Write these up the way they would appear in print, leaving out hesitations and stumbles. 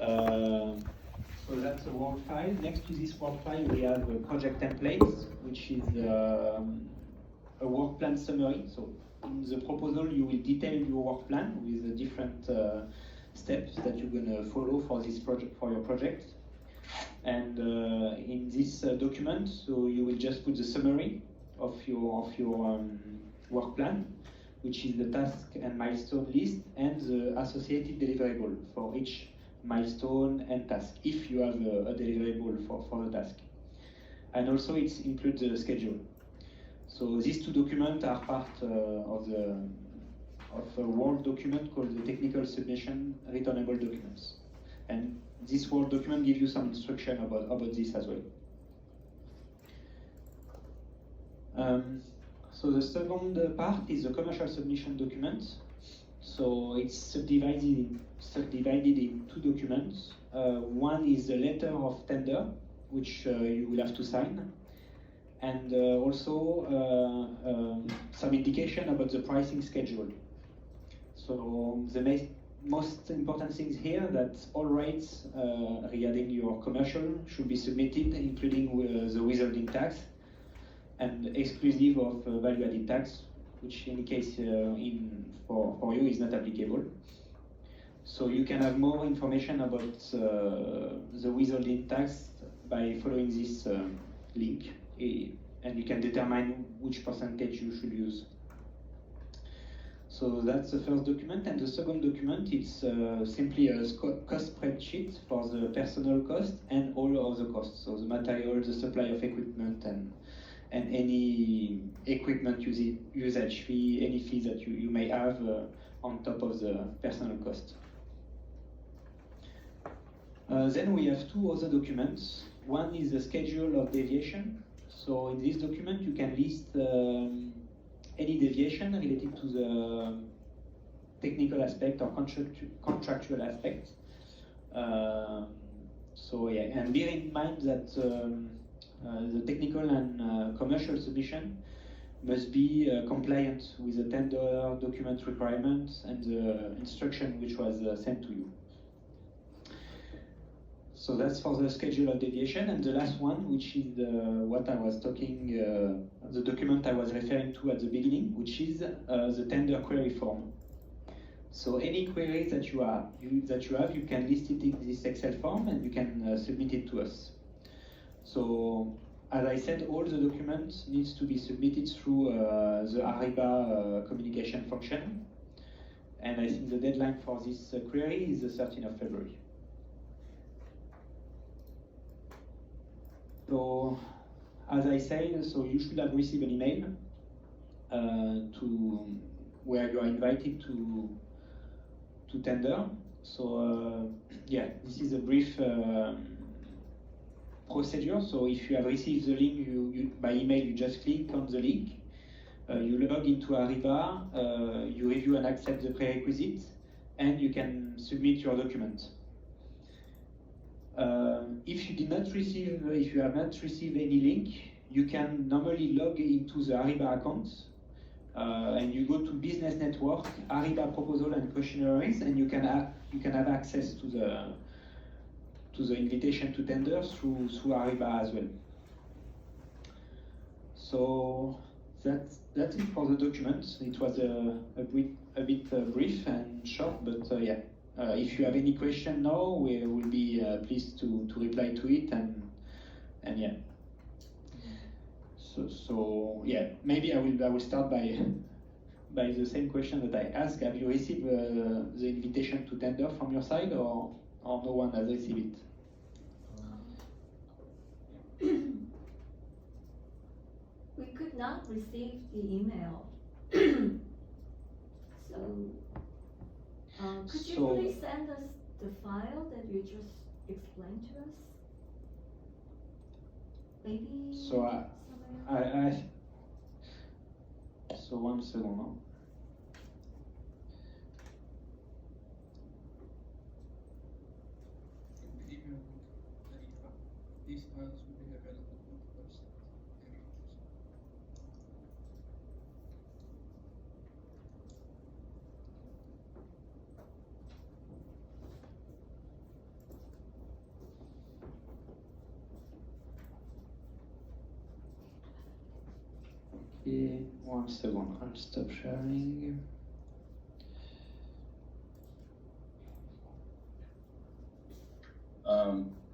So that's a Word file. Next to this Word file, we have a project template, which is a work plan summary. So in the proposal, you will detail your work plan with the different steps that you're going to follow for this project, for your project. And in this document, so you will just put the summary of your work plan, which is the task and milestone list and the associated deliverable for each milestone and task, if you have a deliverable for the task. And also it includes the schedule. So these two documents are part of a Word document called the technical submission returnable documents. And this Word document gives you some instruction about this as well. So the second part is the commercial submission document. So it's subdivided in two documents. One is the letter of tender, which you will have to sign, and also some indication about the pricing schedule. So the most important things here that all rates regarding your commercial should be submitted, including the withholding tax and exclusive of value-added tax, which in case for you is not applicable. So you can have more information about the withholding tax by following this link, and you can determine which percentage you should use. So that's the first document, and the second document it's simply a cost spreadsheet for the personal cost and all other costs, so the material, the supply of equipment, and any equipment usage fee, any fees that you may have on top of the personal cost. Then we have two other documents. One is the schedule of deviation. So in this document you can list any deviation related to the technical aspect or contractual aspect. So yeah, and bear in mind that the technical and commercial submission must be compliant with the tender document requirements and the instruction which was sent to you. So that's for the schedule of deviation, and the last one, which is what I was talking, the document I was referring to at the beginning, which is the tender query form. So any queries that you have, you can list it in this Excel form, and you can submit it to us. So, as I said, all the documents needs to be submitted through the Ariba communication function, and I think the deadline for this query is the 13th of February. So, as I said, so you should have received an email where you are invited to tender. So yeah, this is a brief procedure. So if you have received the link by email, you just click on the link, you log into Ariba, you review and accept the prerequisites, and you can submit your document. If you have not received any link, you can normally log into the Ariba account, and you go to Business Network, Ariba Proposal and Questionnaires, and you can have access to the invitation to tender through Ariba as well. So that's it for the document. It was a bit brief and short, but yeah. If you have any question now, we will be pleased to reply to it, and yeah. So yeah, maybe I will start by the same question that I asked. Have you received the invitation to tender from your side, or no one has received it? We could not receive the email. Could you please send us the file that you just explained to us? Maybe. So so 1 second now. These files will be available on the website. one second. I'll stop sharing.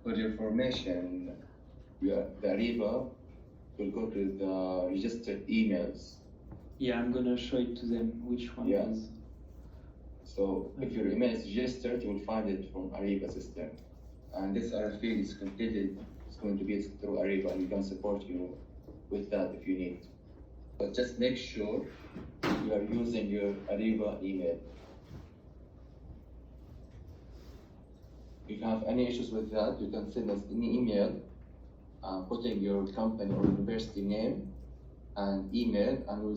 For your information, the Ariba will go to the registered emails. Yeah, I'm gonna show it to them which one Yeah. is. So if your email is registered, you will find it from Ariba system. And this RFP is completed, it's going to be through Ariba, and we can support you with that if you need. But just make sure you are using your Ariba email. If you have any issues with that, you can send us an email putting your company or university name and email, and we'll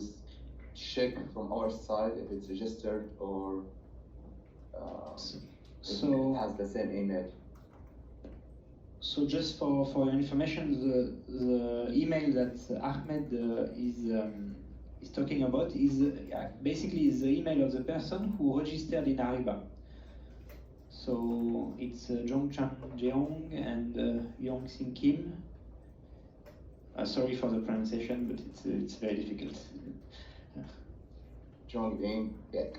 check from our side if it's registered or if it has the same email. So just for your information, the email that Ahmed is talking about is basically the email of the person who registered in Ariba. So it's Jongchan Jeong and Yongsin Kim. Sorry for the pronunciation, but it's very difficult. Jong In Baek.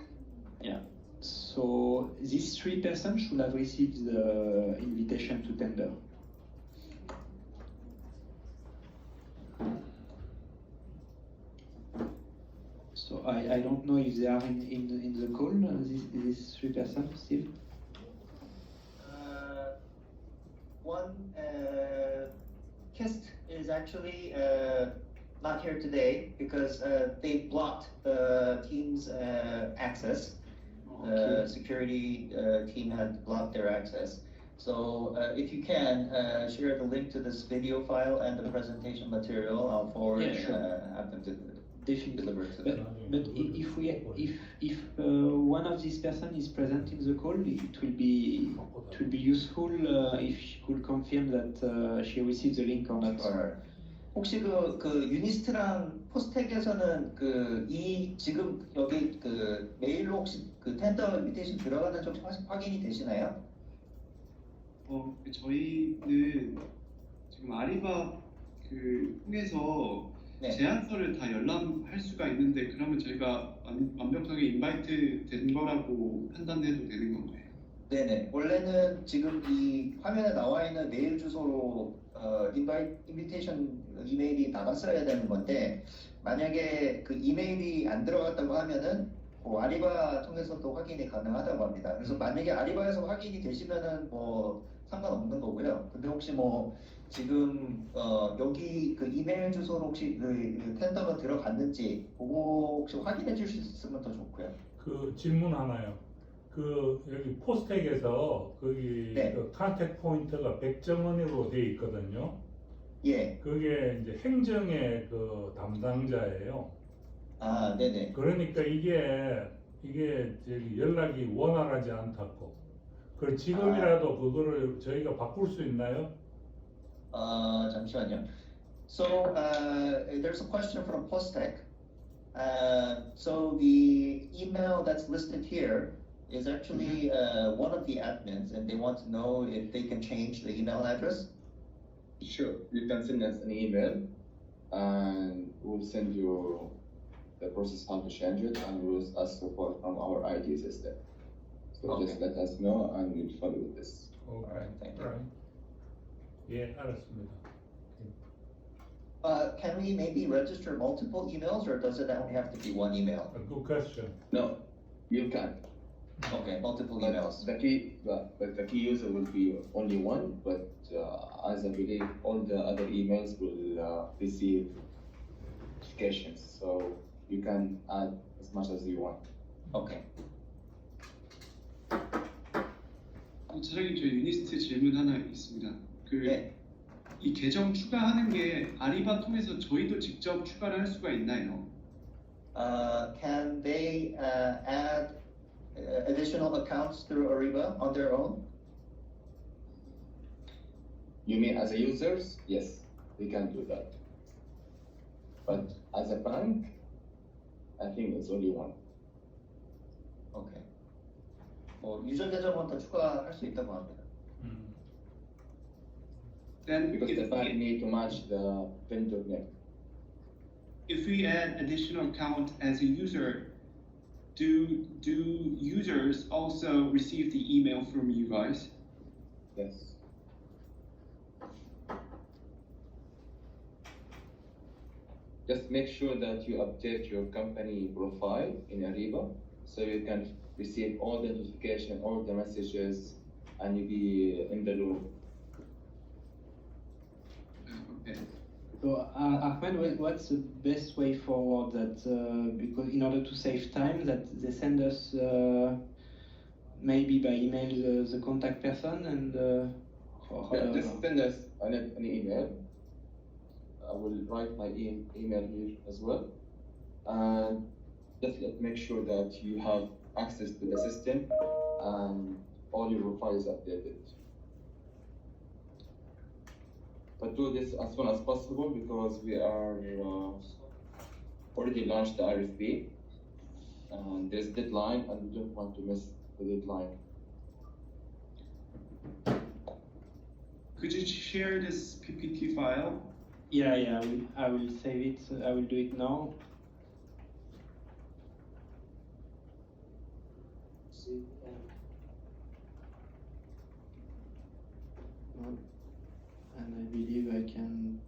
Yeah. So these three persons should have received the invitation to tender. So I don't know if they are in the call, these three persons, Steve? One KIST is actually not here today because they blocked the team's access. Okay. Security team had blocked their access. So if you can share the link to this video file and the presentation material, I'll forward Yeah, sure. and have them Definitely. deliver it to But, them. but if one of these person is present in the call, it will be useful if she could confirm that she received the link or not. Sure. 혹시 그 유니스트랑 포스텍에서는 이 지금 여기 메일로 혹시 텐더 인비테이션 들어가는 점 확인이 되시나요? 저희는 지금 아리바 통해서 네. 제안서를 다 열람할 수가 있는데 그러면 저희가 완벽하게 인바이트 된 거라고 판단해도 되는 건가요? 네네. 원래는 지금 이 화면에 나와 있는 메일 주소로 인비테이션 이메일이 나갔어야 되는 건데 만약에 그 이메일이 안 들어갔다고 하면은 아리바 통해서도 확인이 가능하다고 합니다. 그래서 만약에 아리바에서 확인이 되시면은 상관없는 거고요. 근데 혹시 지금 여기 그 이메일 주소로 혹시 그 텐더가 들어갔는지 그거 혹시 확인해 주실 수 있으면 더 좋고요. 그 질문 하나요. 여기 포스텍에서 거기 네. 컨택 포인트가 백정원으로 돼 있거든요. 예. 그게 이제 행정의 그 담당자예요. 아, 네네. 그러니까 이게 저기 연락이 원활하지 않다고. 그 지금이라도 그거를 저희가 바꿀 수 있나요? 잠시만요. So there's a question from Postec. So the email that's listed here is actually one of the admins, and they want to know if they can change the email address. Sure, you can send us an email and we'll send you the process how to change it, and we'll ask support from our IT system. So Okay. just let us know and we'll follow with this. Alright, thank you. Alright. 예, 알았습니다. Can we maybe register multiple emails, or does it only have to be one email? A good question. No, you can. Okay, multiple But emails. the key user will be only one, but as I believe all the other emails will receive notifications, so you can add as much as you want. Okay. 차장님, 저 유니스트 질문 하나 있습니다. 네. 이 계정 추가하는 게 아리바 통해서 저희도 직접 추가를 할 수가 있나요? Can they add additional accounts through Ariba on their own? You mean as a users? Yes, we can do that. But as a bank, I think it's only one. Okay. 유저 계정은 더 추가할 수 있다고 합니다. Then Because the bank need to match the vendor name. if we add additional account as a user, do users also receive the email from you guys? Yes. Just make sure that you update your company profile in Ariba so you can receive all the notification, all the messages, and you be in the loop. Okay. So, Ahmed, what's the best way forward? That because in order to save time, that they send us maybe by email the contact person and Yeah, just send us an email. I will write my email here as well. And just make sure that you have access to the system and all your profiles updated. But do this as soon as possible because we are already launched the RFP and there's a deadline and we don't want to miss the deadline. Could you share this PPT file? Yeah, I will save it. I will do it now. And I believe I can.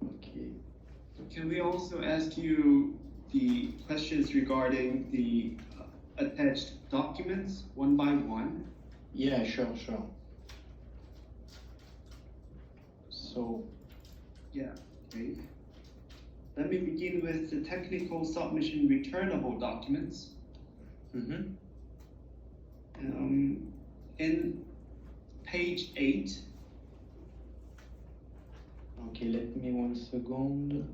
Okay. Can we also ask you the questions regarding the attached documents one by one? Yeah, sure. So, Yeah, okay. Let me begin with the technical submission returnable documents. In page 8, okay, let me 1 second.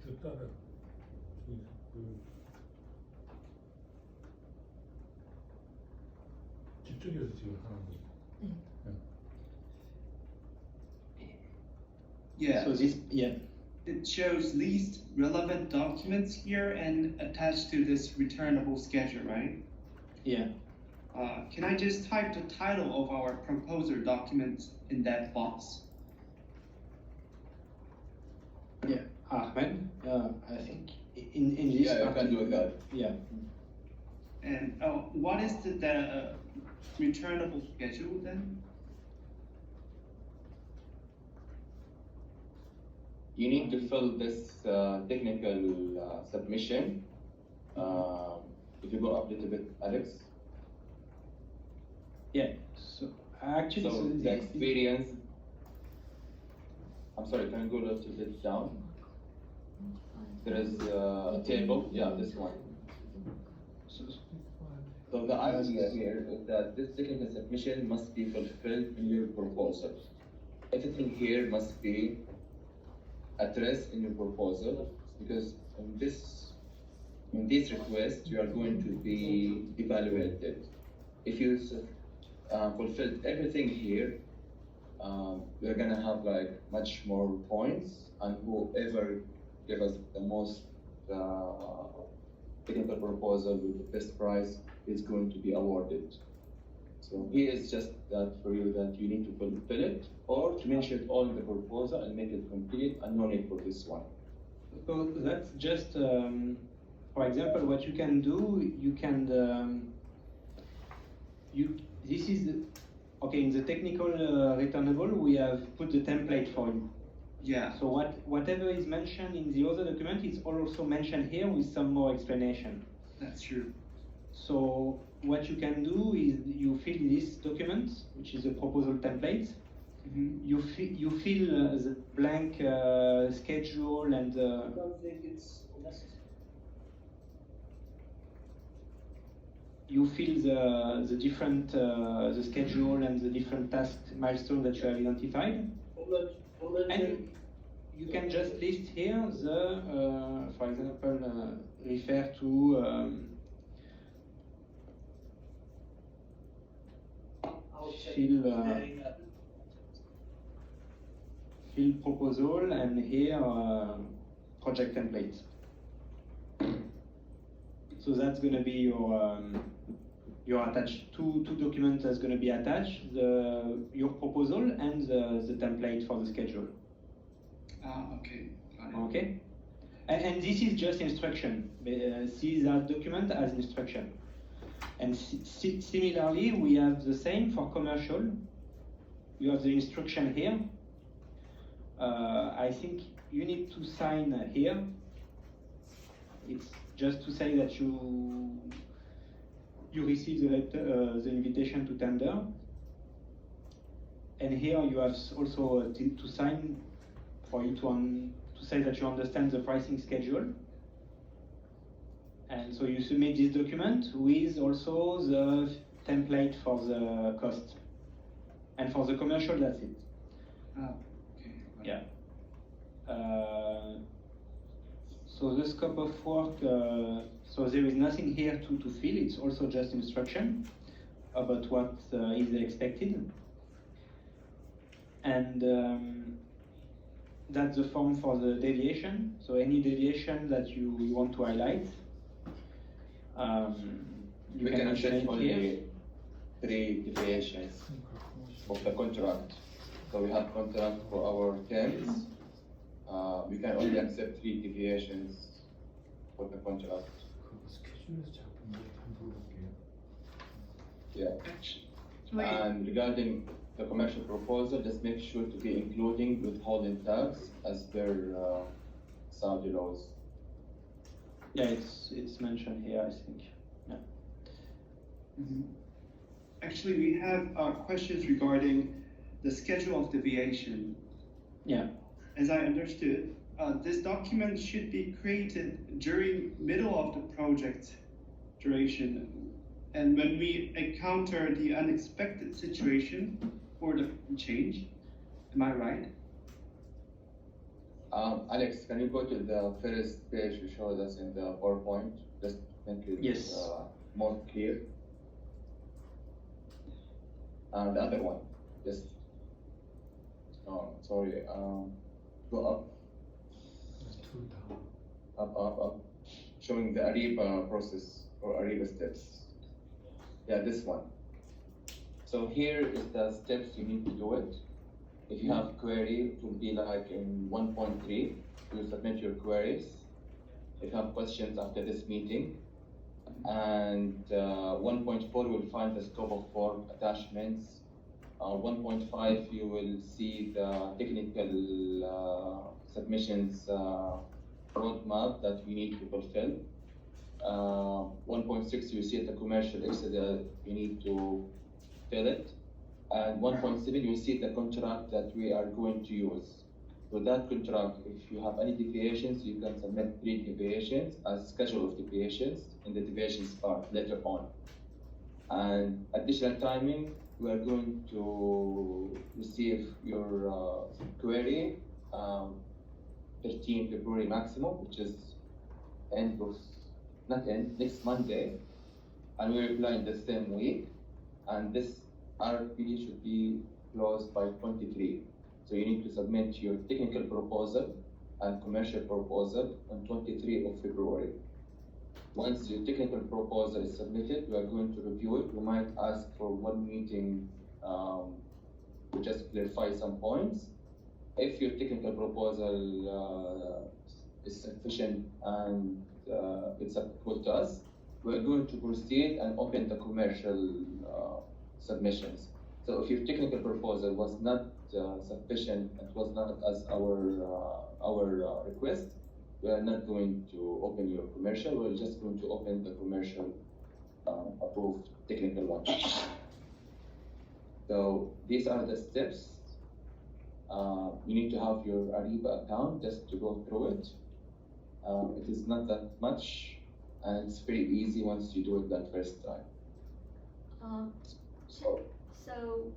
저 따라. 뒤쪽에서 지금 하는 거. yeah, So this, yeah. it shows least relevant documents here and attached to this returnable schedule, right? Yeah. Can I just type the title of our proposal document in that box? Yeah, Ahmed, I think in this Yeah, you can do that. Yeah. And what is the returnable schedule then? You need to fill this technical submission. If you go up a little bit, Alex. Yeah. So actually, So the experience. I'm sorry, can you go a little bit down? There is a table. Yeah, this one. So the idea here is that this technical submission must be fulfilled in your proposal. Everything here must be addressed in your proposal because in this request you are going to be evaluated. If you fulfilled everything here, we're gonna have like much more points, and whoever give us the most technical proposal with the best price is going to be awarded. So here is just that for you that you need to fulfill it or to mention it all in the proposal and make it complete and no need for this one. So that's just, for example, what you can do. You can this is okay in the technical returnable. We have put the template for you. Yeah. So whatever is mentioned in the other document is also mentioned here with some more explanation. That's true. So what you can do is you fill this document, which is a proposal template. Mm-hmm. You fill the blank schedule and don't think it's necessary. you fill the different the schedule and the different task milestones that you have identified. And you can just list here the, for example, refer to fill proposal and here project template. So that's going to be your attached two documents that's going to be attached, your proposal and the template for the schedule. Okay, got it. Okay, and this is just instruction. See that document as instruction. And similarly, we have the same for commercial. You have the instruction here. I think you need to sign here. It's just to say that you receive the letter, the invitation to tender. And here you have also to sign for you to say that you understand the pricing schedule. And so you submit this document with also the template for the cost. And for the commercial, that's it. Okay. got it. Yeah. So the scope of work, so there is nothing here to fill, it's also just instruction about what is expected. And that's the form for the deviation. So any deviation that you want to highlight, you We can mention accept it only here. 3 deviations of the contract. So we have contract for our terms. We can only accept 3 deviations for the contract. Yeah. Actually, And regarding the commercial proposal, just make sure to be including withholding tax as per Saudi laws. Yeah, it's mentioned here, I think. Yeah. mhm. Actually, we have questions regarding the schedule of deviation. Yeah. As I understood, this document should be created during middle of the project duration. And when we encounter the unexpected situation or the change, am I right? Alex, can you go to the first page you showed us in the PowerPoint? Just make it Yes. more clear. And the other one, just, sorry, go up, up, showing the Ariba process or Ariba steps. Yeah, this one. So here is the steps you need to do it. If you have query, it will be like in 1.3, you submit your queries. If you have questions after this meeting, and 1.4 will find the scope of work attachments. 1.5 you will see the technical submissions roadmap that we need to fulfill. 1.6 you see the commercial exit that you need to fill it. And 1.7 you see the contract that we are going to use. So that contract, if you have any deviations, you can submit 3 deviations as schedule of deviations in the deviations part later on. And additional timing, we are going to receive your query 13 February maximum, which is next Monday, and we reply in the same week. And this RFP should be closed by 23. So you need to submit your technical proposal and commercial proposal on 23 of February. Once your technical proposal is submitted, we are going to review it. We might ask for one meeting to just clarify some points. If your technical proposal is sufficient and it's applicable to us, we are going to proceed and open the commercial submissions. So if your technical proposal was not sufficient, it was not as our request, we are not going to open your commercial, we're just going to open the commercial approved technical one. So these are the steps. You need to have your Ariba account just to go through it. It is not that much, and it's very easy once you do it that first time. So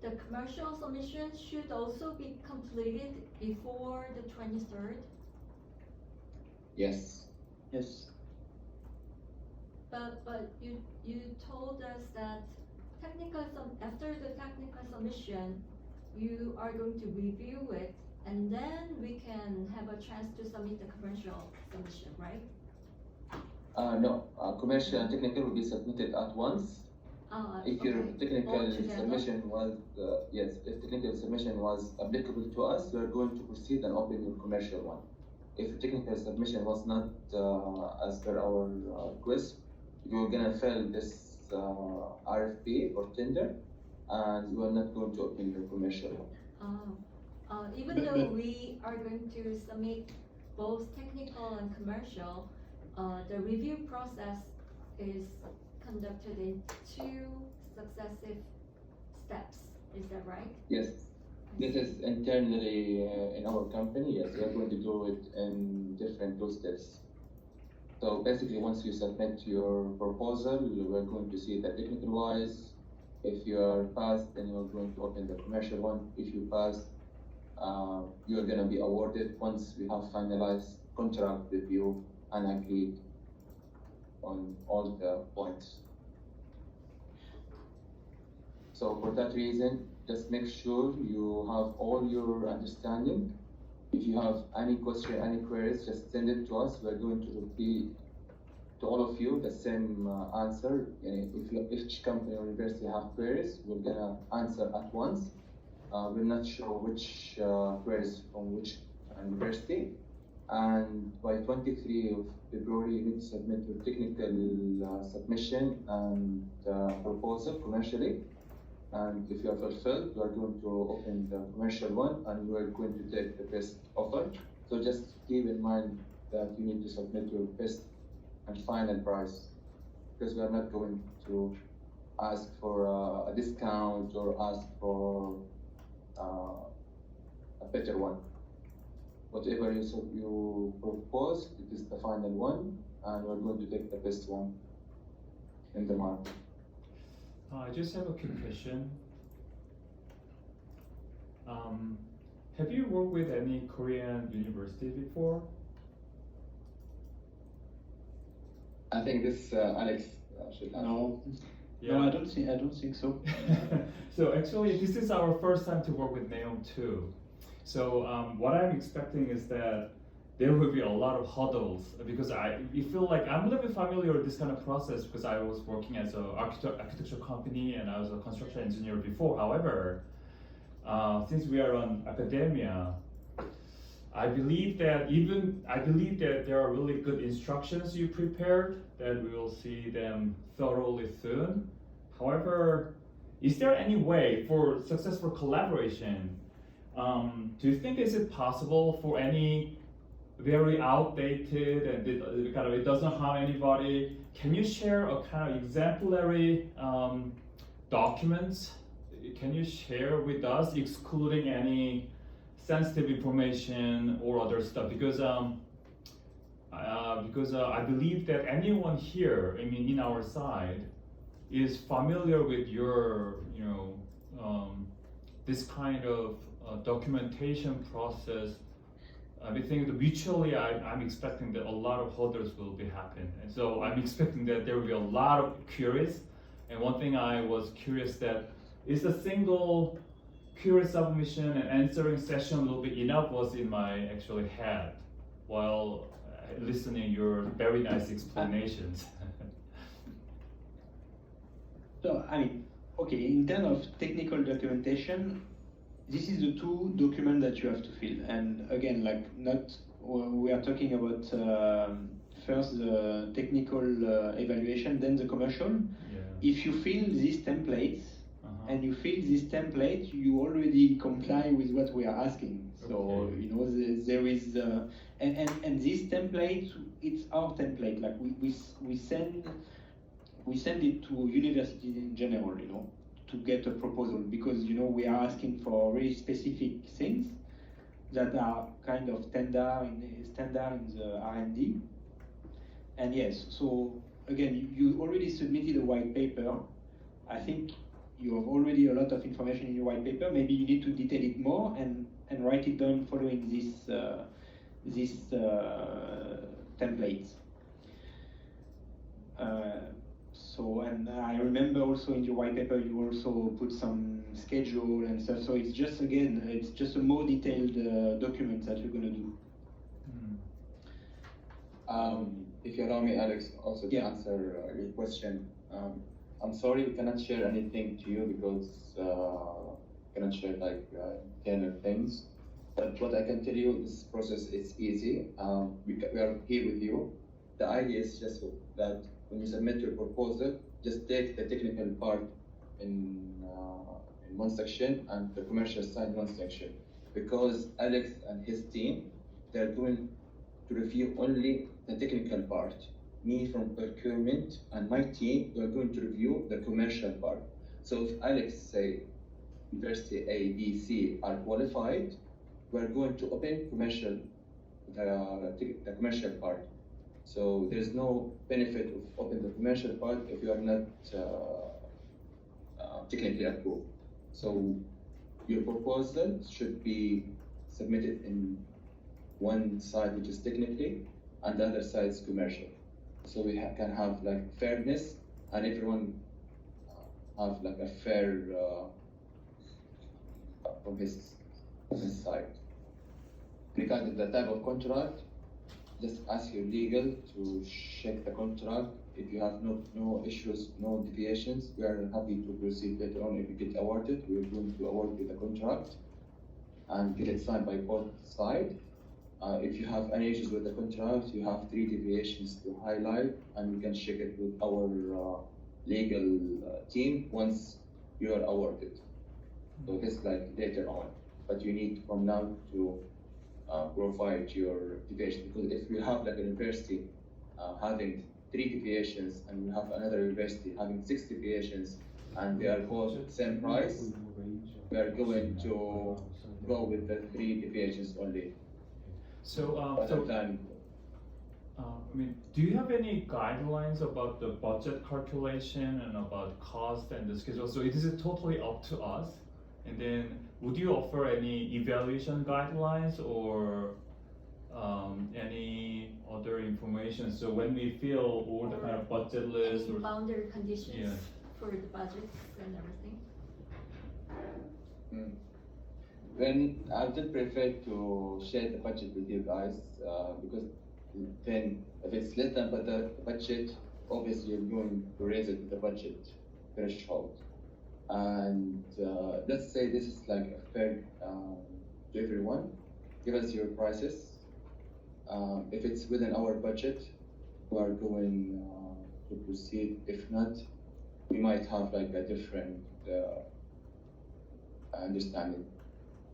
the commercial submission should also be completed before the 23rd, Yes. Yes. but you told us that after the technical submission, you are going to review it, and then we can have a chance to submit the commercial submission, right? No, commercial and technical will be submitted at once. If your Okay. technical All together? submission was, yes, if technical submission was applicable to us, we are going to proceed and open your commercial one. If the technical submission was not as per our request, you're gonna fill this RFP or tender, and you are not going to open your commercial one. Even But- though but- we are going to submit both technical and commercial, the review process is conducted in two successive steps. Is that right? Yes, this is internally in our company. Yes, we are going to do it in different two steps. So basically, once you submit your proposal, we're going to see the technical wise. If you are passed, then you're going to open the commercial one. If you pass, you're gonna be awarded once we have finalized contract with you and agreed on all the points. So for that reason, just make sure you have all your understanding. If you have any question, any queries, just send it to us. We're going to repeat to all of you the same answer. If each company or university have queries, we're gonna answer at once. We're not sure which queries from which university. And by 23 of February, you need to submit your technical submission and proposal commercially. And if you are fulfilled, you are going to open the commercial one and you are going to take the best offer. So just keep in mind that you need to submit your best and final price, because we are not going to ask for a discount or ask for a better one. Whatever you propose, it is the final one, and we're going to take the best one in the market. I just have a quick question. Have you worked with any Korean university before? I think this Alex should answer. No, Yeah. no, I don't think so. So actually, this is our first time to work with neom too. So what I'm expecting is that there will be a lot of hurdles, because you feel like I'm a little bit familiar with this kind of process because I was working as an architecture company and I was a construction engineer before. However, since we are on academia, I believe that there are really good instructions you prepared, that we will see them thoroughly soon. However, is there any way for successful collaboration? Do you think is it possible for any very outdated and it doesn't harm anybody? Can you share a kind of exemplary documents? Can you share with us, excluding any sensitive information or other stuff? Because I believe that anyone here, I mean, in our side, is familiar with your, this kind of documentation process. I think that mutually, I'm expecting that a lot of hurdles will be happen, and so I'm expecting that there will be a lot of queries. And one thing I was curious that is a single query submission and answering session will be enough was in my actually head while listening your very nice explanations. So, I mean, okay, in terms of technical documentation, this is the two documents that you have to fill. And again, we are talking about first the technical evaluation, then the commercial. Yeah. If you fill these templates, Uh-huh. and you fill this template, you already comply with what we are asking. So, Okay. there is, and this template, it's our template. Like we send it to universities in general, to get a proposal, because we are asking for very specific things that are kind of standard in the R&D. And yes, so again, you already submitted a white paper. I think you have already a lot of information in your white paper. Maybe you need to detail it more and write it down following these templates. So, and I remember also in your white paper you also put some schedule and stuff. So it's just a more detailed document that you're gonna do. Mm. If you allow me, Alex, also to Yeah. answer your question. I'm sorry we cannot share anything to you because cannot share like internal things. But what I can tell you, this process is easy. We are here with you. The idea is just that when you submit your proposal, just take the technical part in one section and the commercial side in one section. Because Alex and his team, they're going to review only the technical part. Me from procurement and my team, we're going to review the commercial part. So if Alex say university A, B, C are qualified, we're going to open commercial, the commercial part. So there's no benefit of opening the commercial part if you are not technically approved. So your proposal should be submitted in one side which is technically and the other side is commercial. So we can have like fairness and everyone have like a fair from his side. Regarding the type of contract, just ask your legal to check the contract. If you have no issues, no deviations, we are happy to proceed later on. If you get awarded, we are going to award you the contract and get it signed by both sides. If you have any issues with the contract, you have 3 deviations to highlight, and we can check it with our legal team once you are awarded. So this like later on, but you need from now to provide your deviation, because if you have like a university having 3 deviations and you have another university having 6 deviations and they are both same price, we are going to go with the 3 deviations only. So, Other than I mean, do you have any guidelines about the budget calculation and about cost and the schedule? So it is totally up to us. And then, would you offer any evaluation guidelines or any other information? So when we fill all the kind of budget list Any or boundary conditions Yeah. for the budgets and everything? when I would prefer to share the budget with you guys because then if it's less than the budget, obviously you're going to raise it to the budget threshold. And let's say this is like a fair to everyone. Give us your prices. If it's within our budget, we are going to proceed. If not, we might have like a different understanding.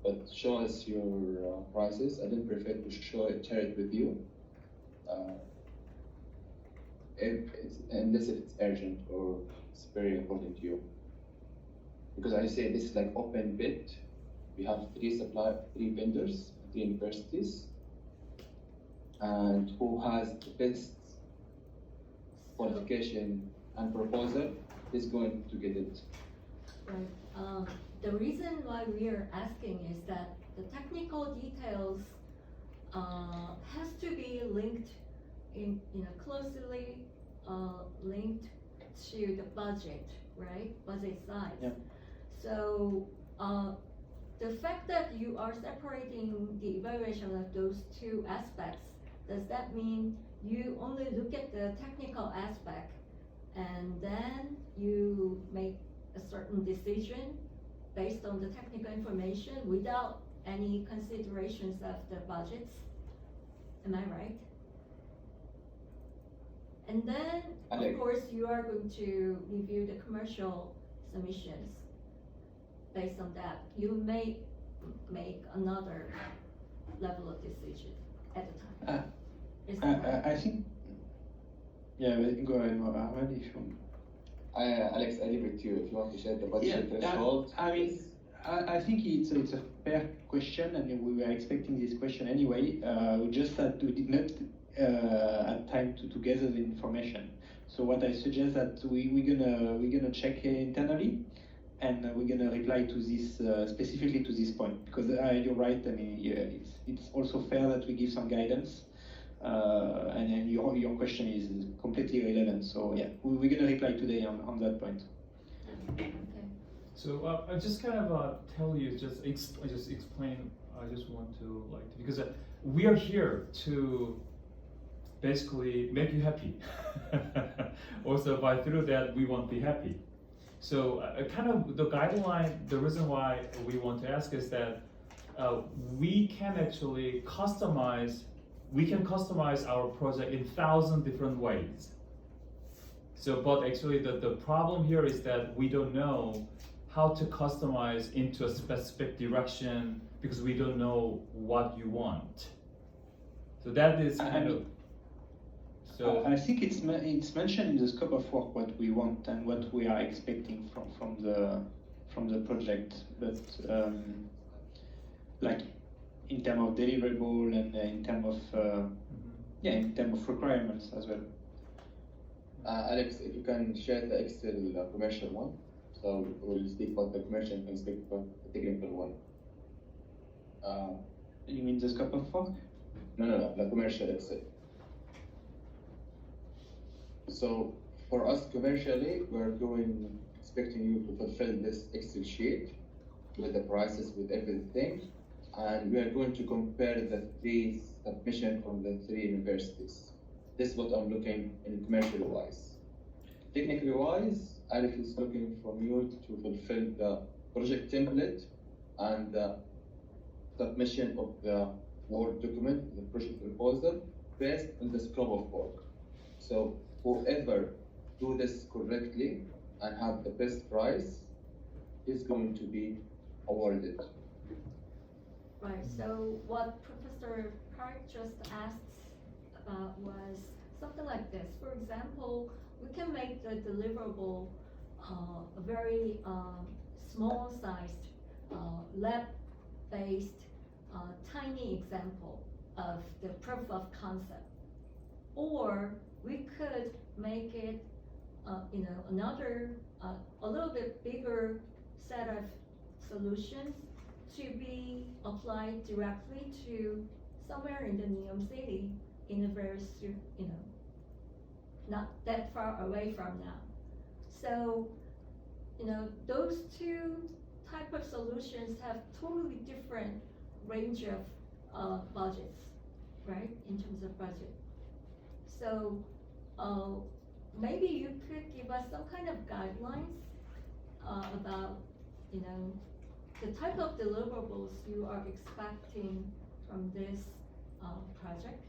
But show us your prices. I don't prefer to share it with you. Unless if it's urgent or it's very important to you. Because I say this is like open bid. We have 3 vendors, 3 universities, and who has the best qualification and proposal is going to get it. Right. The reason why we are asking is that the technical details has to be linked closely linked to the budget, right? Budget size. Yeah. So the fact that you are separating the evaluation of those 2 aspects, does that mean you only look at the technical aspect and then you make a certain decision based on the technical information without any considerations of the budgets? Am I right? And then, of course, you are going to review the commercial submissions. Based on that, you may make another level of decision at the time. Is that right? I think, yeah, go ahead, Mohammed, if you want. Alex, I leave it to you if you want to share the budget Yeah, threshold. I mean, I think it's a fair question, and we were expecting this question anyway. We just we did not have time to gather the information. So what I suggest that we're gonna check internally, and we're gonna reply to this specifically to this point, because you're right. I mean, yeah, it's also fair that we give some guidance. And then your question is completely relevant. So yeah, we're gonna reply today on that point. Okay. So I just kind of tell you, just explain. I just want to because we are here to basically make you happy. Also, by through that, we won't be happy. So, kind of the guideline, the reason why we want to ask is that we can actually customize. We can customize our project in 1,000 different ways. So, but actually, the problem here is that we don't know how to customize into a specific direction because we don't know what you want. So that is kind of. So I think it's mentioned in the scope of work what we want and what we are expecting from the project, but like in terms of deliverable and in terms of in terms of requirements as well. Alex, if you can share the Excel commercial one, so we'll speak about the commercial and speak about the technical one. You mean the scope of work? No, the commercial Excel. So for us commercially, we're expecting you to fulfill this Excel sheet with the prices, with everything, and we are going to compare the 3 submissions from the 3 universities. This is what I'm looking in commercially wise. Technically wise, Alex is looking from you to fulfill the project template and the submission of the Word document, the project proposal, based on the scope of work. So whoever do this correctly and have the best price is going to be awarded. Right, so what Professor Park just asked about was something like this. For example, we can make the deliverable a very small-sized, lab-based, tiny example of the proof of concept. Or we could make it, another, a little bit bigger set of solutions to be applied directly to somewhere in the NEOM city in a very, not that far away from now. So, those 2 type of solutions have totally different range of budgets, right, in terms of budget. So, maybe you could give us some kind of guidelines about, the type of deliverables you are expecting from this project.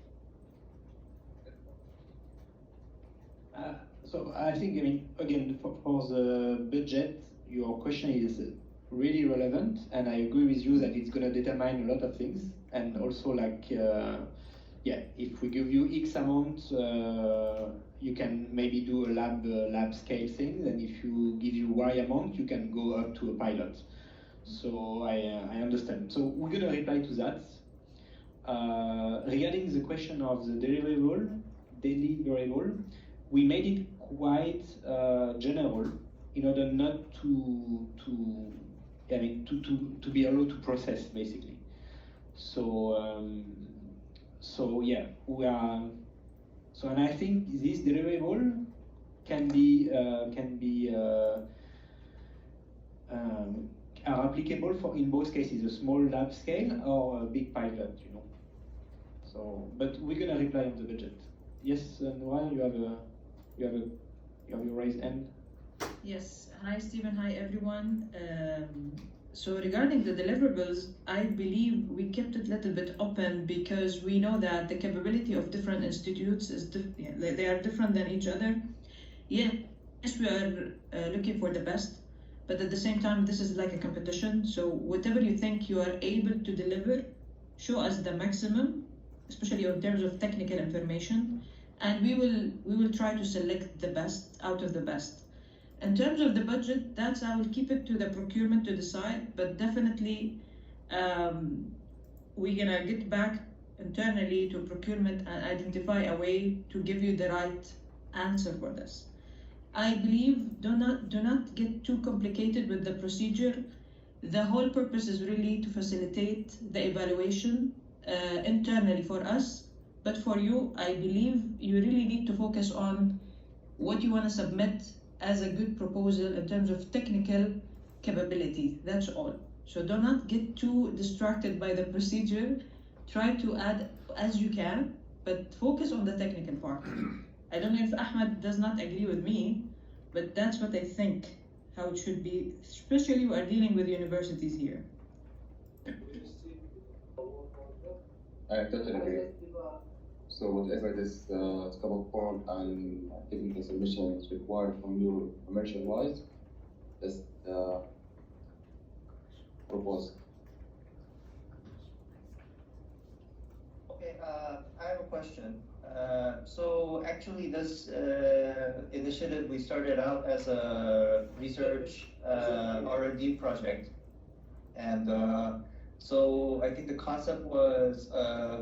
So I think, again, for the budget, your question is really relevant, and I agree with you that it's going to determine a lot of things, and also if we give you X amount, you can maybe do a lab scale thing, and if you give you Y amount, you can go up to a pilot. So I understand. So we're going to reply to that. Regarding the question of the deliverable, we made it quite general in order not to be allowed to process, basically. So yeah, we are. So, and I think this deliverable can be are applicable for in both cases, a small lab scale or a big pilot, So, but we're gonna reply on the budget. Yes, Noah, you have your raised hand. Yes, hi Stephen, hi everyone. So regarding the deliverables, I believe we kept it a little bit open because we know that the capability of different institutes is they are different than each other. Yes, we are looking for the best, but at the same time, this is like a competition. So whatever you think you are able to deliver, show us the maximum, especially in terms of technical information, and we will try to select the best out of the best. In terms of the budget, I will keep it to the procurement to decide, but definitely we're gonna get back internally to procurement and identify a way to give you the right answer for this. I believe do not get too complicated with the procedure. The whole purpose is really to facilitate the evaluation internally for us, but for you, I believe you really need to focus on what you want to submit as a good proposal in terms of technical capability. That's all. So do not get too distracted by the procedure. Try to add as you can, but focus on the technical part. I don't know if Ahmed does not agree with me, but that's what I think, how it should be, especially we are dealing with universities here. I totally agree. So whatever this scope of work and technical submission is required from you commercial wise, just propose. Okay, I have a question. So actually this initiative, we started out as a research R&D project. And so I think the concept was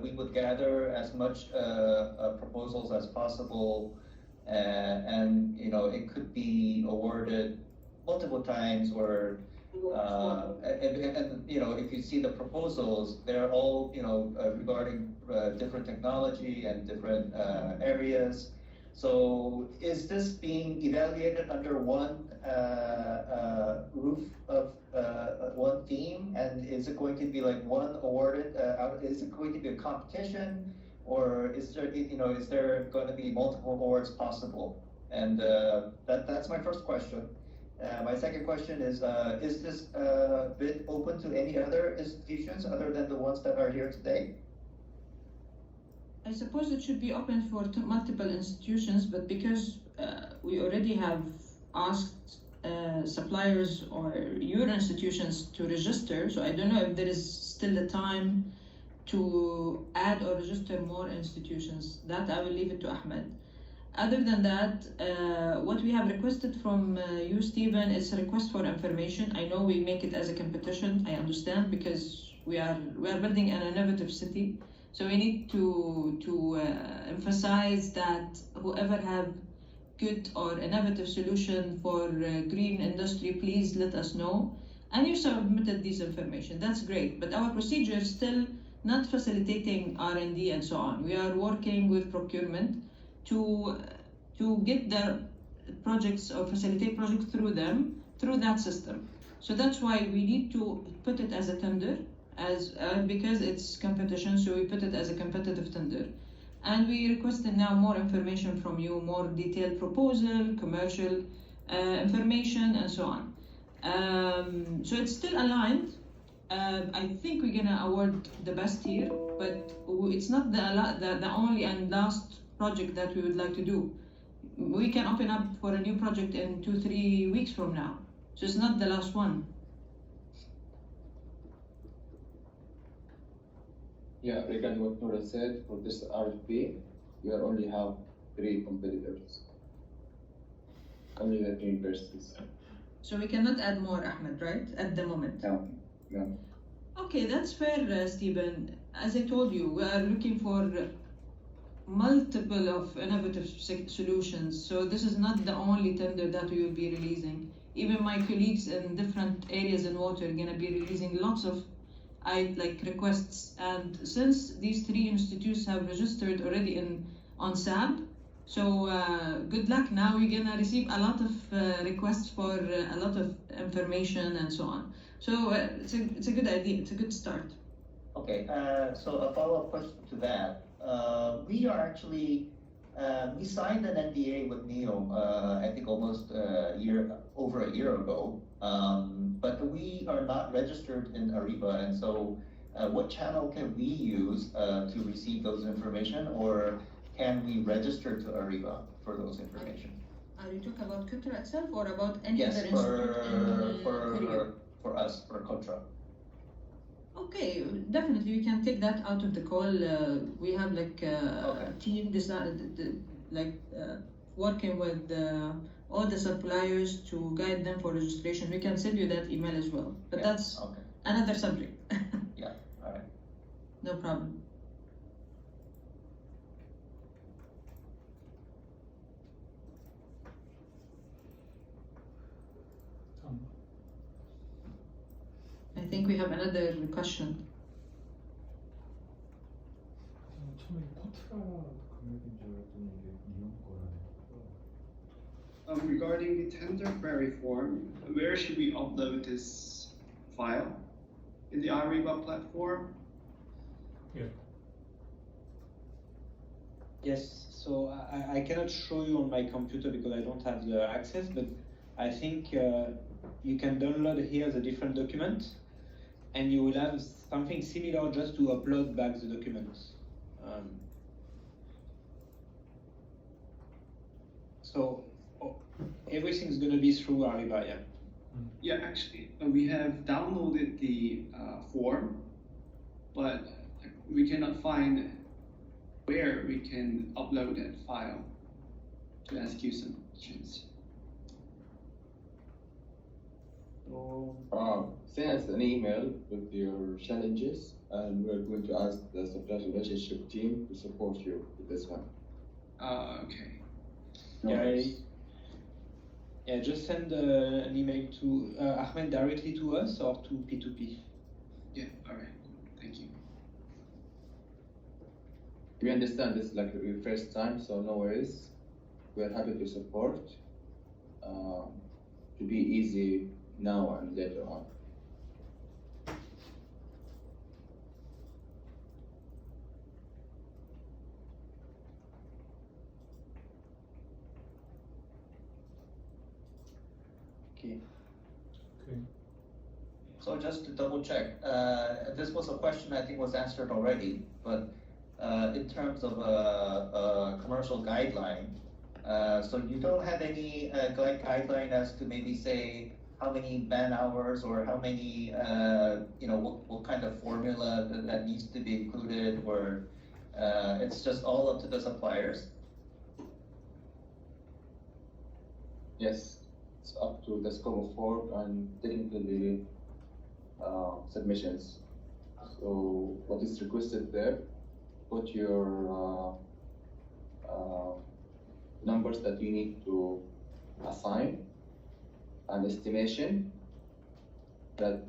we would gather as much proposals as possible, and you know, it could be awarded multiple times, or and you know, if you see the proposals, they're all, you know, regarding different technology and different areas. So is this being evaluated under one roof of one theme, and is it going to be like one awarded? Is it going to be a competition, or is there, you know, is there going to be multiple awards possible? And that's my first question. My second question is this bid open to any other institutions other than the ones that are here today? I suppose it should be open for multiple institutions, but because we already have asked suppliers or your institutions to register, so I don't know if there is still the time to add or register more institutions. That I will leave it to Ahmed. Other than that, what we have requested from you, Stephen, is a request for information. I know we make it as a competition, I understand, because we are building an innovative city. So we need to emphasize that whoever have good or innovative solution for green industry, please let us know. And you submitted this information, that's great. But our procedure is still not facilitating R&D and so on. We are working with procurement to get the projects or facilitate projects through them, through that system. So that's why we need to put it as a tender, as because it's competition, so we put it as a competitive tender. And we requested now more information from you, more detailed proposal, commercial information, and so on. So it's still aligned. I think we're gonna award the best here, but it's not the only and last project that we would like to do. We can open up for a new project in 2-3 weeks from now. So it's not the last one. Yeah, regarding what Nora said, for this RFP, we only have 3 competitors. Only the 3 universities. So we cannot add more, Ahmed, right? At the moment. No. Okay, that's fair, Stephen. As I told you, we are looking for multiple of innovative solutions. So this is not the only tender that we will be releasing. Even my colleagues in different areas in water are gonna be releasing lots of requests. And since these 3 institutes have registered already on SAB, so good luck. Now we're gonna receive a lot of requests for a lot of information and so on. So it's a good idea. It's a good start. Okay, so a follow-up question to that. We are actually, we signed an NDA with neom, I think almost over a year ago, but we are not registered in Ariba, and so what channel can we use to receive those information, or can we register to Ariba for those information? Are you talking about Kutra itself or about any Yes, other institute for us, for Kotra. Okay, definitely we can take that out of the call. We have a team working with all the suppliers to guide them for registration. We can send you that email as well, but that's another subject. Yeah, all right. No problem. I think we have another question. 처음에 코트라 금액인 줄 알았더니 이게 니온 거라네. Regarding the tender query form, where should we upload this file? In the Ariba platform? Yeah. Yes, so I cannot show you on my computer because I don't have the access, but I think you can download here the different documents, and you will have something similar just to upload back the documents. So everything's going to be through Ariba, yeah. Yeah, actually, we have downloaded the form, but we cannot find where we can upload that file to ask you some questions. So, Send us an email with your challenges, and we're going to ask the supplier relationship team to support you with this one. Okay. No worries. yeah, just send an email to Ahmed directly to us or to P2P. Yeah, all right. Thank you. We understand this is like your first time, so no worries. We are happy to support. To be easy now and later on. Okay. Okay. So just to double check, this was a question I think was answered already, but in terms of a commercial guideline, so you don't have any guideline as to maybe say how many man hours or how many, what kind of formula that needs to be included, or it's just all up to the suppliers? Yes, it's up to the scope of work and technically submissions. So what is requested there, put your numbers that you need to assign, an estimation that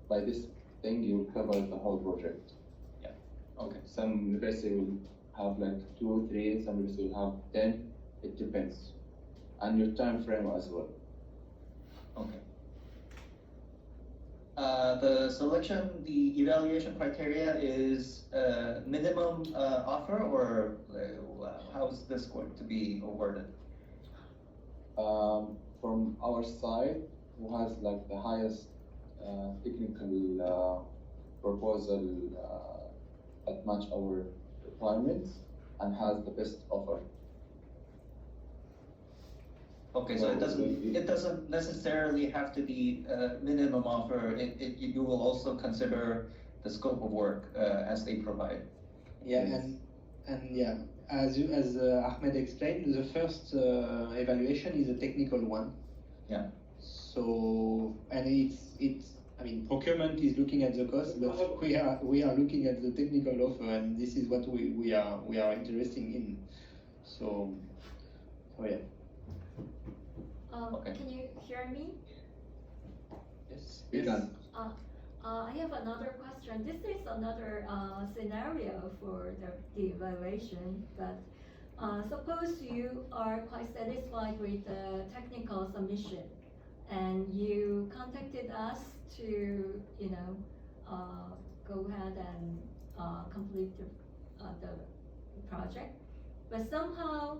by this thing you will cover the whole project. Yeah, okay. Some university will have like 2, 3, some university will have 10, it depends. And your time frame as well. Okay. The selection, the evaluation criteria is minimum offer, or how is this going to be awarded? From our side, who has like the highest technical proposal that match our requirements and has the best offer. Okay, so it doesn't necessarily have to be minimum offer. You will also consider the scope of work as they provide. Yeah, and yeah, as Ahmed explained, the first evaluation is a technical one. Yeah. So, and it's I mean, procurement is looking at the cost, but we are looking at the technical offer, and this is what we are interested in. So yeah. Okay. Can you hear me? Yes. We can. I have another question. This is another scenario for the evaluation, but suppose you are quite satisfied with the technical submission, and you contacted us to, go ahead and complete the project, but somehow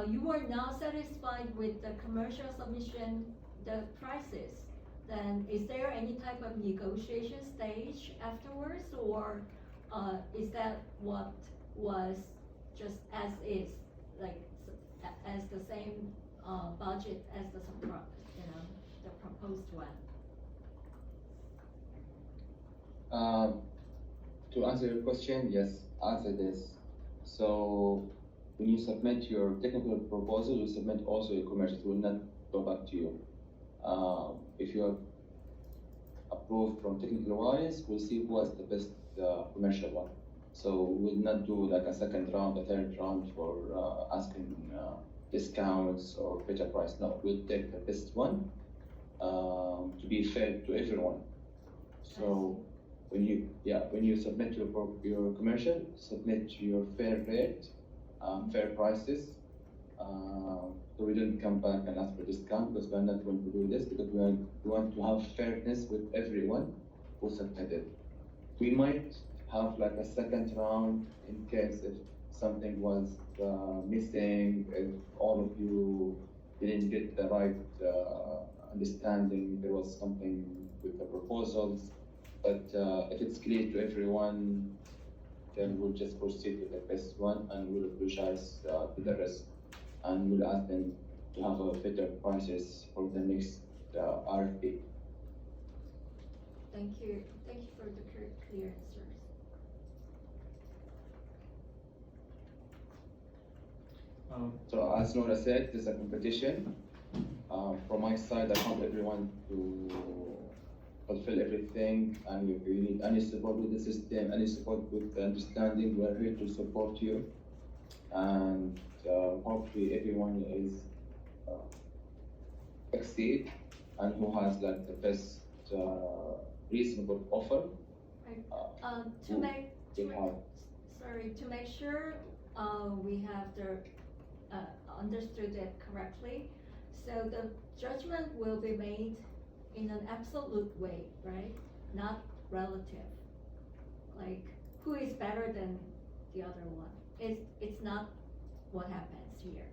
you are now satisfied with the commercial submission, the prices. Then is there any type of negotiation stage afterwards, or is that what was just as is, like as the same budget as the the proposed one? To answer your question, yes, as it is. So when you submit your technical proposal, you submit also your commercial. It will not go back to you. If you are approved from technical wise, we'll see who has the best commercial one. So we'll not do like a second round, a third round for asking discounts or better price. No, we'll take the best one to be fair to everyone. So when you submit your commercial, submit your fair rate, fair prices. So we didn't come back and ask for discount, because we're not going to do this, because we want to have fairness with everyone who submitted. We might have like a second round in case if something was missing, if all of you didn't get the right understanding, there was something with the proposals. But if it's clear to everyone, then we'll just proceed with the best one and we'll apologize to the rest. And we'll ask them to have a better prices for the next RFP. Thank you. Thank you for the clear answers. So as Nora said, this is a competition. From my side, I want everyone to fulfill everything, and if you need any support with the system, any support with the understanding, we are here to support you. And hopefully everyone is exceed and who has like the best reasonable offer. Right. To who make will have. sorry, to make sure we have the understood it correctly. So the judgment will be made in an absolute way, right? Not relative. Like who is better than the other one? It's not what happens here,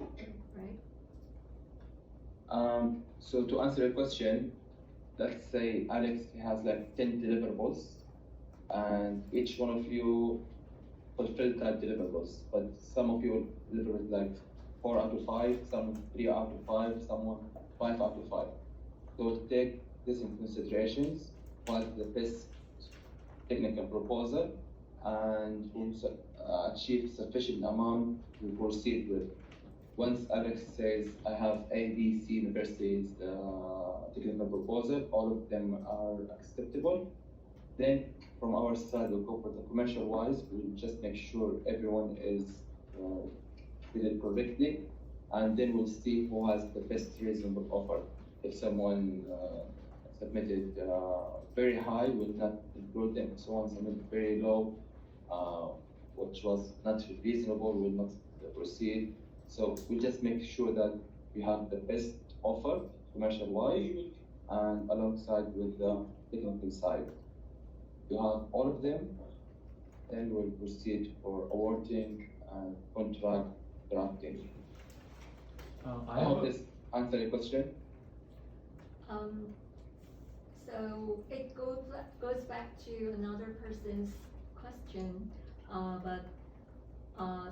right? So to answer your question, let's say Alex has like 10 deliverables, and each one of you fulfilled that deliverables, but some of you delivered like 4 out of 5, some 3 out of 5, someone 5 out of 5. So take this into considerations, what's the best technical proposal, and who achieve sufficient amount to proceed with. Once Alex says, I have A, B, C universities technical proposal, all of them are acceptable, then from our side, we'll go for the commercial wise, we'll just make sure everyone is fitted correctly, and then we'll see who has the best reasonable offer. If someone submitted very high, we'll not include them. If someone submitted very low, which was not reasonable, we'll not proceed. So we just make sure that we have the best offer, commercial wise, and alongside with the technical side. You have all of them, then we'll proceed for awarding and contract drafting. I hope this answers your question. So it goes back to another person's question, but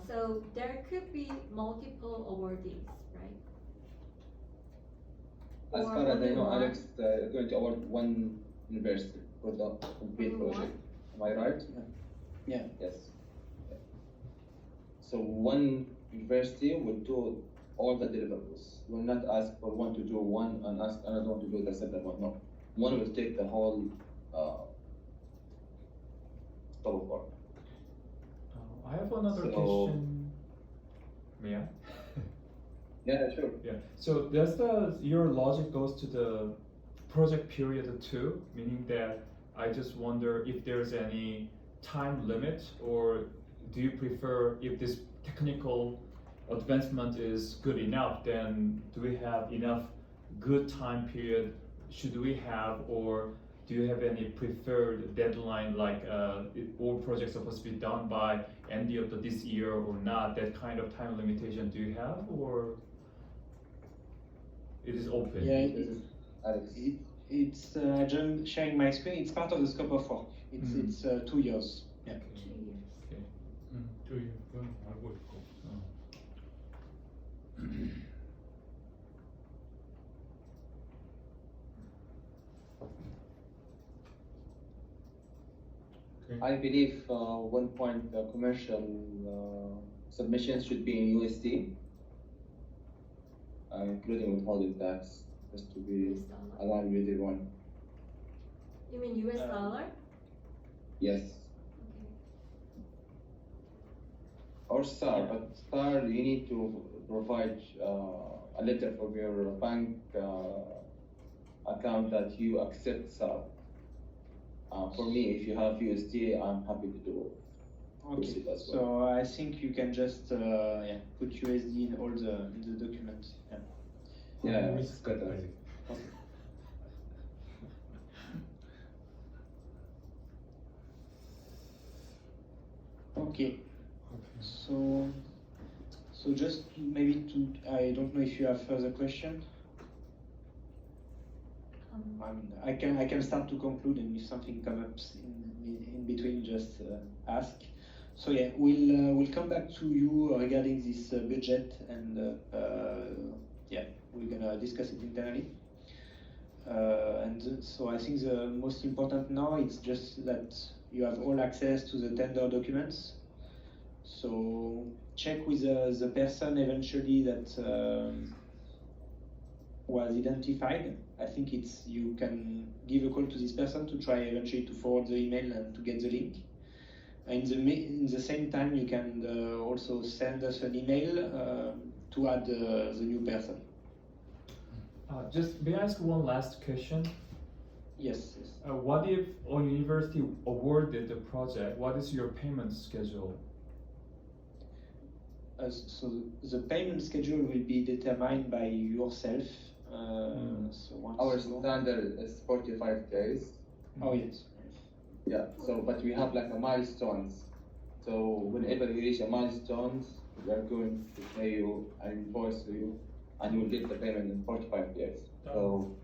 so there could be multiple awardees, right? As Or far as I only know, one? Alex is going to award one university for the complete Only project. Am I right? Yeah. Yes. So one university will do all the deliverables. Will not ask for one to do one and ask another one to do the second one. No, one will take the whole scope of work. I have another So- question. May I? Yeah, sure. Yeah. So does your logic goes to the project period too, meaning that I just wonder if there's any time limit, or do you prefer if this technical advancement is good enough, then do we have enough good time period should we have, or do you have any preferred deadline, like if all projects are supposed to be done by end of this year or not? That kind of time limitation do you have, or it is open? Yeah, This is Alex. it's just sharing my screen. It's part of the scope of work. It's 2 years. Yeah. 2 years. Okay. 저희 그건 알고 있고. Okay. I believe one point commercial submissions should be in USD, including withholding tax, just to be US dollar. aligned with everyone. You mean US dollar? Yes. Okay. Or STAR, but STAR you need to provide a letter from your bank account that you accept STAR. For me, if you have USD, I'm happy to do Okay. proceed as well. So I think you can just put USD in all the documents. Yeah. Yeah, it's better. Okay. So just maybe I don't know if you have further question. I can start to conclude, and if something comes up in between, just ask. So yeah, we'll come back to you regarding this budget, and yeah, we're gonna discuss it internally. And so I think the most important now is just that you have all access to the tender documents. So check with the person eventually that was identified. I think you can give a call to this person to try eventually to forward the email and to get the link. In the same time, you can also send us an email to add the new person. Just may I ask one last question? Yes. What if a university awarded the project? What is your payment schedule? So the payment schedule will be determined by yourself. So once Our standard is 45 days. Oh yes. Yeah. So, but we have like a milestones. So whenever you reach a milestones, we are going to pay you and invoice you, and you will get the payment in 45 days. So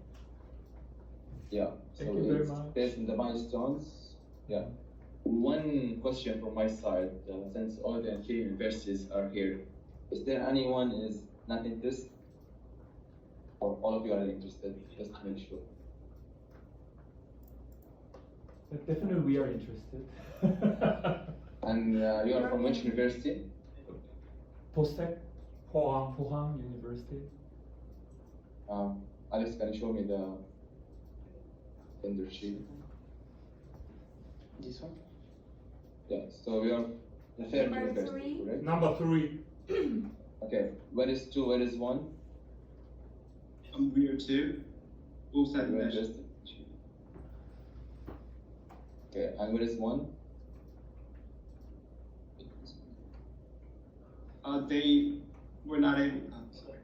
yeah. Thank so you very it's much. based on the milestones. Yeah. One question from my side, since all the three universities are here, is there anyone is not interested? Or all of you are interested, just to make sure. Definitely, we are interested. And you are from which university? Postec, 포항. Pohang University. Alex, can you show me the tender sheet? This one. Yeah, so we are the third Number university, three. correct? Number 3. Okay, where is 2, where is 1? We are two. Also You are mesh. interested? Okay, and where is 1? They were not able. Sorry.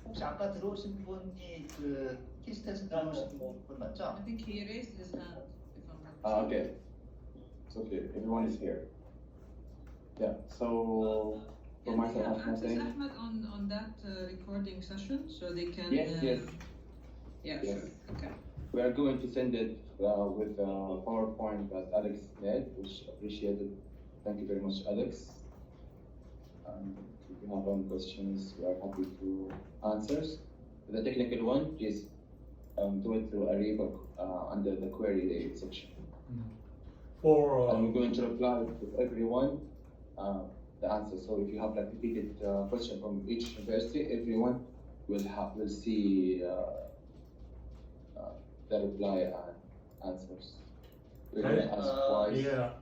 혹시 아까 들어오신 분이 그 키스테스 들어오신 분 맞죠? I think he raised his hand. If I'm not Okay, it's okay, everyone is here. Yeah, so for myself, Is nothing. Ahmed on that recording session so they can? Yes, yes. Yeah, Yes. sure. Okay. We are going to send it with PowerPoint that Alex made, which appreciated. Thank you very much, Alex. If you have any questions, we are happy to answer. The technical one, please do it through Ariba under the query section. For And we're going to reply to everyone the answer. So if you have like repeated question from each university, everyone will see the reply and answers. We're going to ask twice. yeah,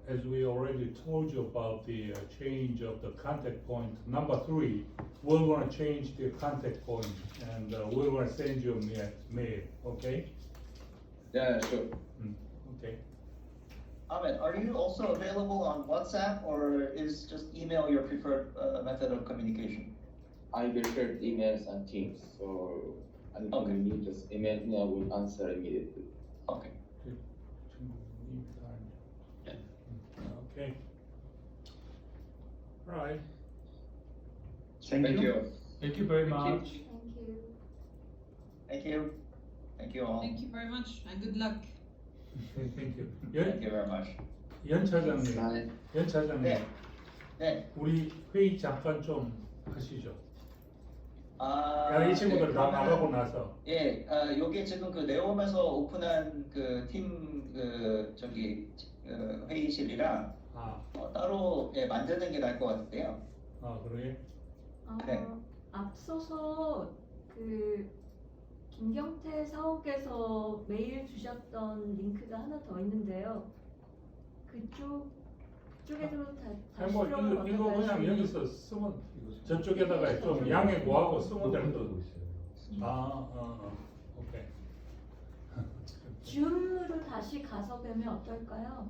as we already told you about the change of the contact point, number 3, we're going to change the contact point, and we're going to send you a mail, okay? Yeah, sure. Okay. Ahmed, are you also available on WhatsApp or is just email your preferred method of communication? I prefer emails and Teams, so anything Okay. you need, just email me, I will answer immediately. Okay. Okay. Right. Thank you. Thank you very Thank you. much. Thank you. Thank you. Thank you all. Thank you very much and good luck. Okay, thank you. Thank you very much. 연 차장님, Bye. 연 차장님, 네. 네. 우리 회의 잠깐 좀 하시죠. 아, 야, 이 친구들 네, 다 그러면은- 나가고 나서. 예, 요게 지금 그 네옴에서 오픈한 그 팀 회의실이라 아, 따로 예, 만드는 게 나을 것 같은데요. 그러게. 네. 앞서서 그 김경태 사옥에서 메일 주셨던 링크가 하나 더 있는데요. 그쪽에서 다시 뭐 들어가면 이거 그냥 어떨까요? 여기서 쓰면 저쪽에다가 좀 양해 구하고 쓰면 되는 거. 오케이. 줌으로 다시 가서 뵈면 어떨까요?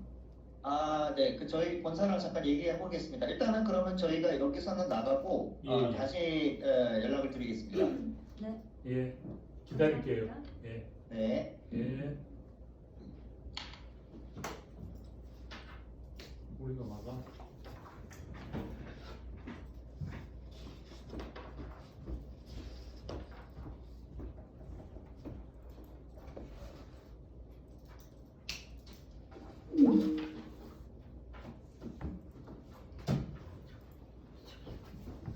아, 네, 그 저희 본사랑 잠깐 얘기해 보겠습니다. 일단은 그러면 저희가 여기서는 나가고 예. 다시 연락을 드리겠습니다. 네. 예, 기다릴게요. 예, 네. 예.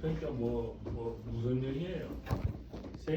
그러니까 무슨 얘기예요?